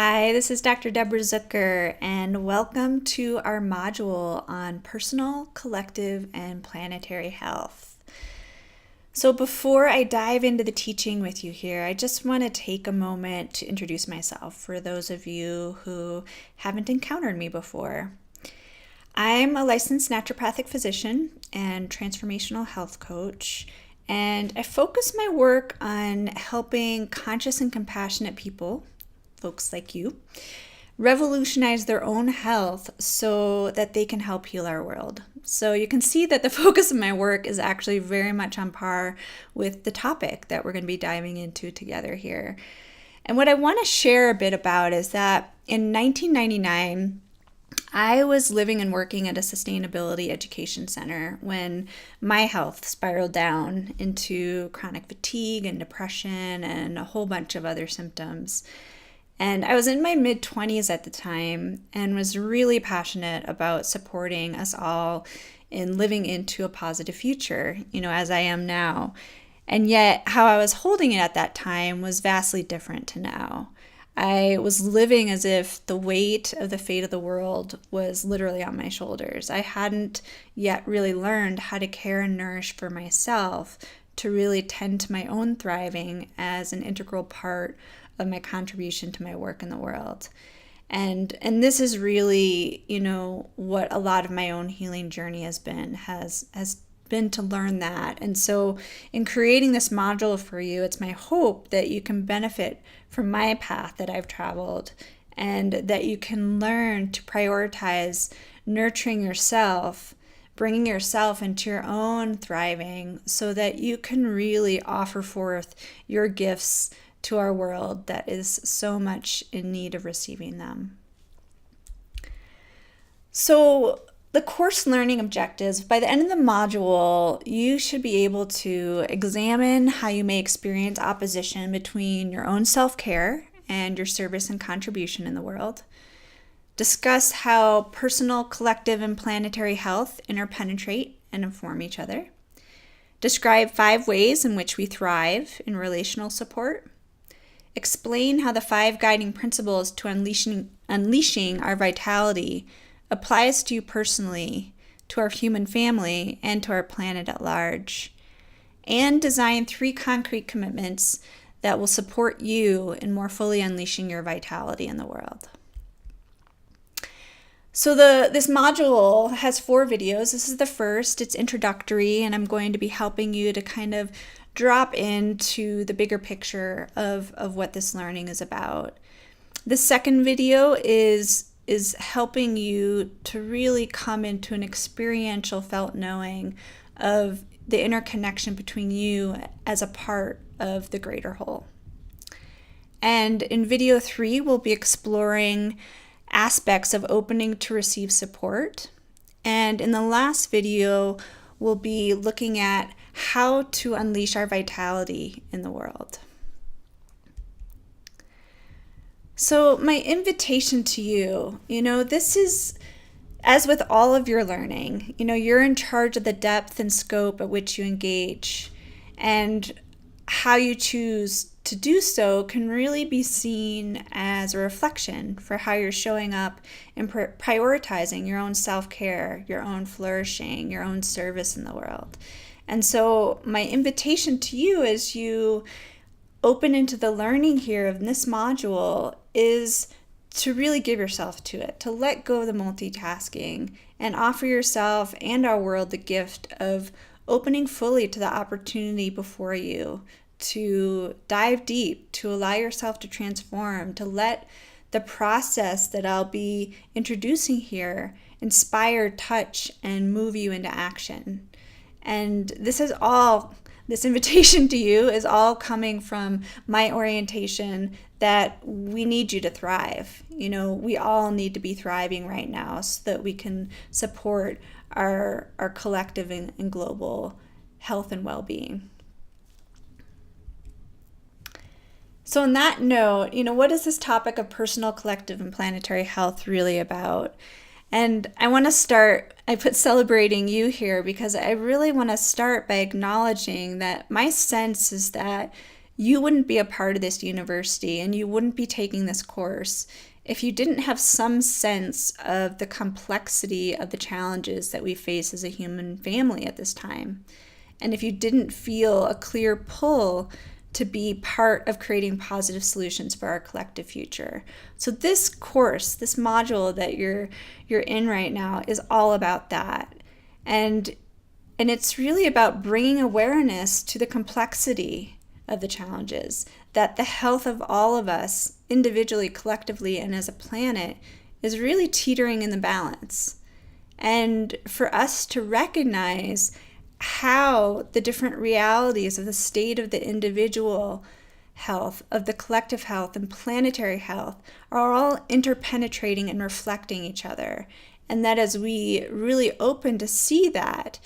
Hi, this is Dr. Deborah Zucker, and welcome to our module on personal, collective, and planetary health. So before I dive into the teaching with you here, I just want to take a moment to introduce myself for those of you who haven't encountered me before. I'm a licensed naturopathic physician and transformational health coach, and I focus my work on helping conscious and compassionate people, folks like you, revolutionize their own health so that they can help heal our world. So you can see that the focus of my work is actually very much on par with the topic that we're going to be diving into together here. And what I want to share a bit about is that in 1999, I was living and working at a sustainability education center when my health spiraled down into chronic fatigue and depression and a whole bunch of other symptoms. And I was in my mid-20s at the time and was really passionate about supporting us all in living into a positive future, as I am now. And yet, how I was holding it at that time was vastly different to now. I was living as if the weight of the fate of the world was literally on my shoulders. I hadn't yet really learned how to care and nourish for myself, to really tend to my own thriving as an integral part of my contribution to my work in the world. And this is really, what a lot of my own healing journey has been to learn that. And so in creating this module for you, it's my hope that you can benefit from my path that I've traveled and that you can learn to prioritize nurturing yourself, bringing yourself into your own thriving so that you can really offer forth your gifts to our world that is so much in need of receiving them. So the course learning objectives, by the end of the module, you should be able to examine how you may experience opposition between your own self-care and your service and contribution in the world. Discuss how personal, collective, and planetary health interpenetrate and inform each other. Describe 5 ways in which we thrive in relational support. Explain how the 5 guiding principles to unleashing our vitality applies to you personally, to our human family, and to our planet at large. And design 3 concrete commitments that will support you in more fully unleashing your vitality in the world. So this module has 4 videos. This is the first. It's introductory, and I'm going to be helping you to kind of drop into the bigger picture of what this learning is about. The second video is helping you to really come into an experiential felt knowing of the interconnection between you as a part of the greater whole. And in video 3, we'll be exploring aspects of opening to receive support. And in the last video, we'll be looking at how to unleash our vitality in the world. So my invitation to you, this is, as with all of your learning, you're in charge of the depth and scope at which you engage, and how you choose to do so can really be seen as a reflection for how you're showing up and prioritizing your own self-care, your own flourishing, your own service in the world. And so my invitation to you as you open into the learning here of this module is to really give yourself to it, to let go of the multitasking and offer yourself and our world the gift of opening fully to the opportunity before you, to dive deep, to allow yourself to transform, to let the process that I'll be introducing here inspire, touch, and move you into action. And this invitation to you is all coming from my orientation that we need you to thrive. We all need to be thriving right now so that we can support our collective and global health and well-being. So on that note, what is this topic of personal, collective, and planetary health really about? And I put celebrating you here because I really want to start by acknowledging that my sense is that you wouldn't be a part of this university and you wouldn't be taking this course if you didn't have some sense of the complexity of the challenges that we face as a human family at this time. And if you didn't feel a clear pull to be part of creating positive solutions for our collective future. So this course, this module that you're in right now is all about that. And it's really about bringing awareness to the complexity of the challenges, that the health of all of us individually, collectively, and as a planet is really teetering in the balance. And for us to recognize how the different realities of the state of the individual health, of the collective health, and planetary health are all interpenetrating and reflecting each other. And that as we really open to see that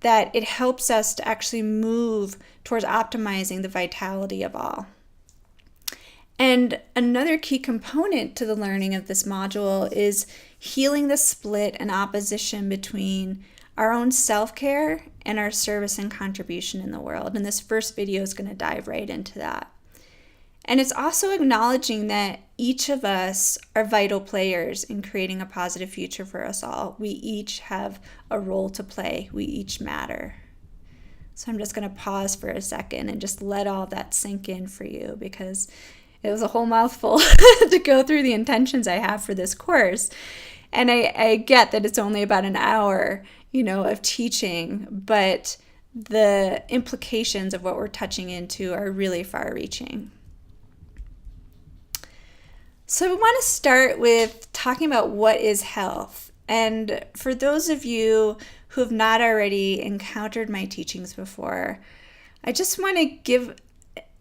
it helps us to actually move towards optimizing the vitality of all. And another key component to the learning of this module is healing the split and opposition between our own self-care and our service and contribution in the world. And this first video is going to dive right into that. And it's also acknowledging that each of us are vital players in creating a positive future for us all. We each have a role to play. We each matter. So I'm just going to pause for a second and just let all that sink in for you, because it was a whole mouthful to go through the intentions I have for this course. And I get that it's only about an hour, of teaching, but the implications of what we're touching into are really far-reaching. So I want to start with talking about what is health. And for those of you who have not already encountered my teachings before, I just want to give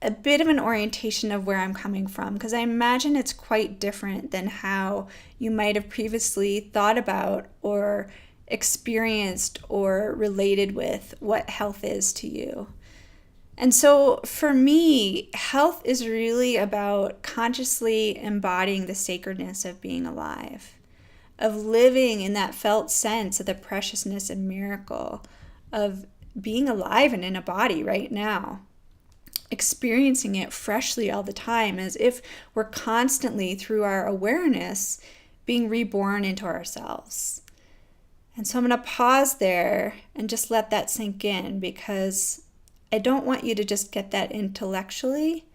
a bit of an orientation of where I'm coming from, because I imagine it's quite different than how you might have previously thought about or experienced or related with what health is to you. And so for me, health is really about consciously embodying the sacredness of being alive, of living in that felt sense of the preciousness and miracle of being alive and in a body right now, experiencing it freshly all the time, as if we're constantly, through our awareness, being reborn into ourselves. And so I'm going to pause there and just let that sink in, because I don't want you to just get that intellectually.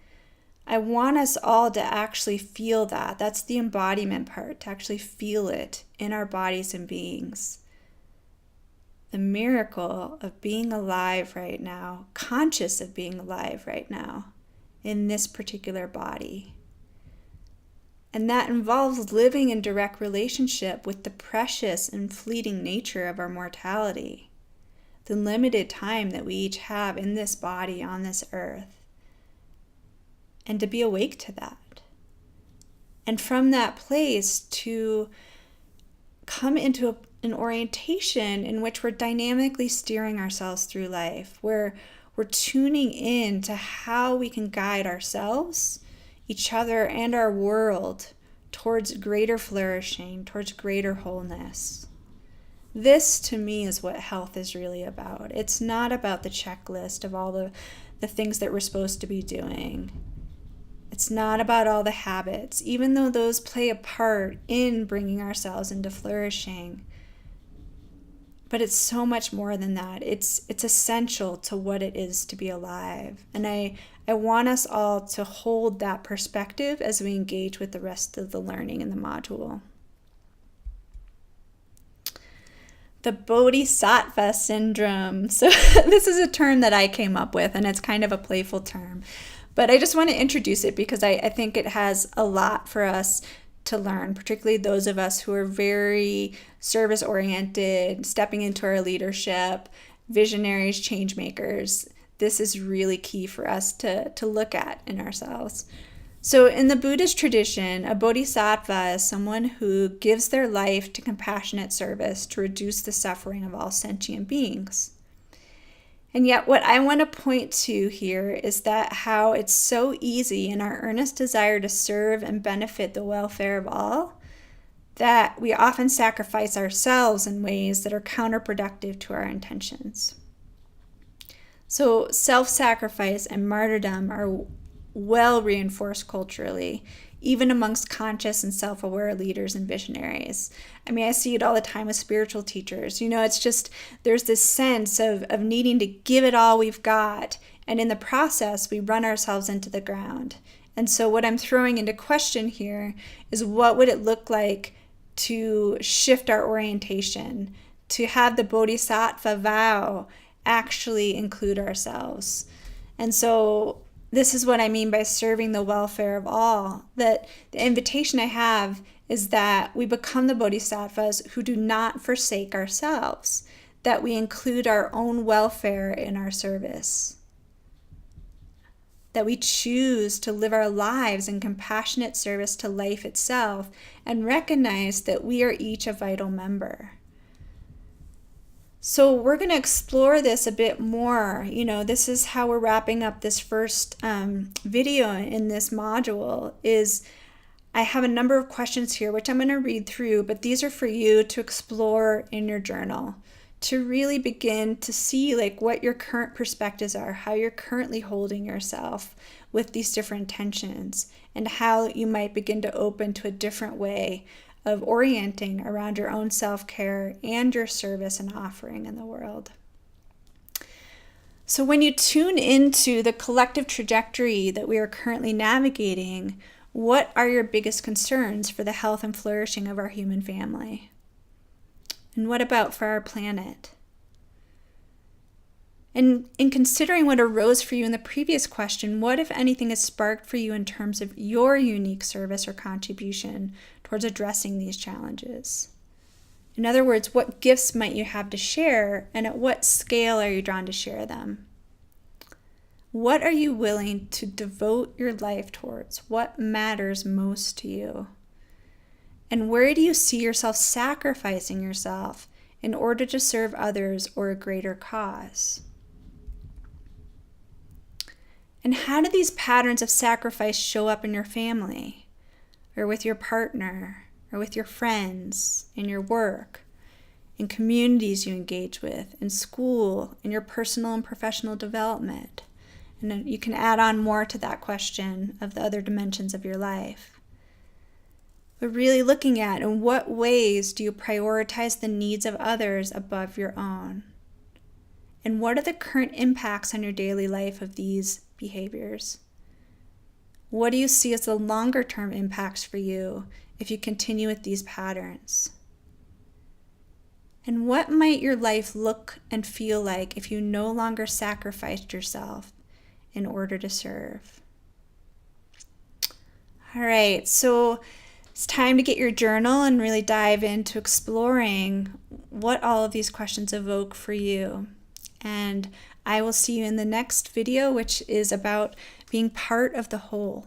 I want us all to actually feel that. That's the embodiment part, to actually feel it in our bodies and beings. The miracle of being alive right now, conscious of being alive right now in this particular body. And that involves living in direct relationship with the precious and fleeting nature of our mortality, the limited time that we each have in this body on this earth, and to be awake to that. And from that place to come into an orientation in which we're dynamically steering ourselves through life, where we're tuning in to how we can guide ourselves, each other, and our world towards greater flourishing, towards greater wholeness. This, to me, is what health is really about. It's not about the checklist of all the things that we're supposed to be doing. It's not about all the habits, even though those play a part in bringing ourselves into flourishing. But it's so much more than that. It's essential to what it is to be alive. And I want us all to hold that perspective as we engage with the rest of the learning in the module. The Bodhisattva Syndrome. So this is a term that I came up with, and it's kind of a playful term. But I just want to introduce it because I think it has a lot for us to learn, particularly those of us who are very service-oriented, stepping into our leadership, visionaries, change makers. This is really key for us to look at in ourselves. So in the Buddhist tradition, a bodhisattva is someone who gives their life to compassionate service to reduce the suffering of all sentient beings. And yet what I want to point to here is that how it's so easy in our earnest desire to serve and benefit the welfare of all, that we often sacrifice ourselves in ways that are counterproductive to our intentions. So self-sacrifice and martyrdom are well reinforced culturally, even amongst conscious and self-aware leaders and visionaries. I mean, I see it all the time with spiritual teachers. It's just, there's this sense of needing to give it all we've got. And in the process, we run ourselves into the ground. And so what I'm throwing into question here is, what would it look like to shift our orientation, to have the Bodhisattva Vow actually include ourselves? And so this is what I mean by serving the welfare of all. That the invitation I have is that we become the Bodhisattvas who do not forsake ourselves, that we include our own welfare in our service, that we choose to live our lives in compassionate service to life itself and recognize that we are each a vital member. So we're going to explore this a bit more. This is how we're wrapping up this first video in this module. Is I have a number of questions here, which I'm going to read through, but these are for you to explore in your journal, to really begin to see what your current perspectives are, how you're currently holding yourself with these different tensions, and how you might begin to open to a different way of orienting around your own self-care and your service and offering in the world. So when you tune into the collective trajectory that we are currently navigating, what are your biggest concerns for the health and flourishing of our human family? And what about for our planet? And in considering what arose for you in the previous question, what, if anything, is sparked for you in terms of your unique service or contribution towards addressing these challenges? In other words, what gifts might you have to share, and at what scale are you drawn to share them? What are you willing to devote your life towards? What matters most to you? And where do you see yourself sacrificing yourself in order to serve others or a greater cause? And how do these patterns of sacrifice show up in your family, or with your partner, or with your friends, in your work, in communities you engage with, in school, in your personal and professional development? And then you can add on more to that question of the other dimensions of your life. But really looking at, in what ways do you prioritize the needs of others above your own? And what are the current impacts on your daily life of these behaviors? What do you see as the longer term impacts for you if you continue with these patterns? And what might your life look and feel like if you no longer sacrificed yourself in order to serve? All right, so it's time to get your journal and really dive into exploring what all of these questions evoke for you. And I will see you in the next video, which is about being part of the whole.